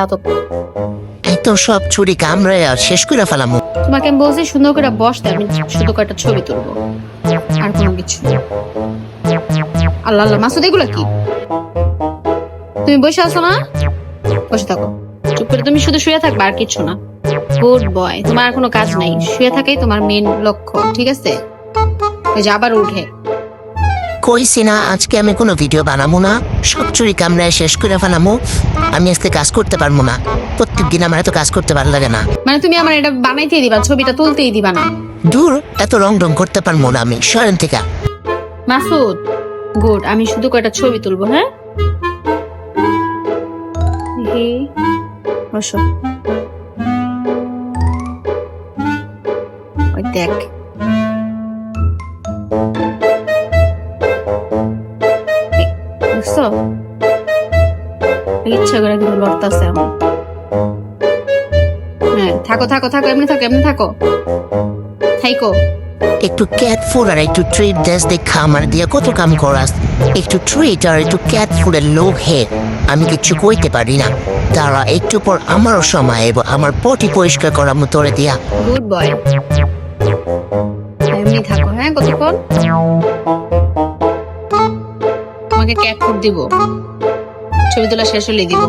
বেয়াদব। এত সব ছুরি কামড়ে আর শেষ করে ফেলামু। তোমাকে আমি বলছি সুন্দর করে বসতে, আমি শুধু কয়েকটা ছবি তুলবো, আর কোনো কিছু না। আল্লাহ আল্লাহ, মাসুদ এগুলো কি? তুমি বসে আছো না? বসে থাকো, চুপ করে তুমি শুধু শুয়ে থাকবে, আর কিছু না। গুড বয়, তোমার আর কোনো কাজ নাই, শুয়ে থাকাই তোমার মেন লক্ষ্য, ঠিক আছে? ওই যে আবার উঠে। কইছি না আজকে আমি কোনো ভিডিও বানাবো না, সব চুরি কামড়ায় শেষ করে ফেলামু। আমি আজকে কাজ করতে পারবো না, প্রত্যেকদিন আমার এত কাজ করতে ভালো লাগে না। মানে তুমি আমার এটা বানাইতেই দিবা, ছবিটা তুলতেই দিবা না? দূর, এত রং রং করতে পারবো না আমি, শরণ থেকে। মাসুদ গুড, আমি শুধু কয়টা ছবি তুলবো। হ্যাঁ বসো। ওই দেখ, বুঝছো? ইচ্ছা করে কিন্তু লড়তেছে আমার। হ্যাঁ থাকো থাকো থাকো, এমনি থাকো এমনি থাকো, থাইকো। একটু ক্যাট ফুড আর একটু ট্রিট দেশ দেখা আমার দিয়ে কত কাম করাস। একটু ট্রিট আর একটু ক্যাট ফুডের লোক হে, আমি কিচ্ছু কইতে পারি না। তারা একটু পর আমারও সময় এবং আমার পটি পরিষ্কার করার মতো করে দিয়া। গুড বয়, এমনি থাকো। হ্যাঁ কতক্ষণ? তোমাকে ক্যাট ফুড দিব, ছবি তোলা শেষ হলে দিব।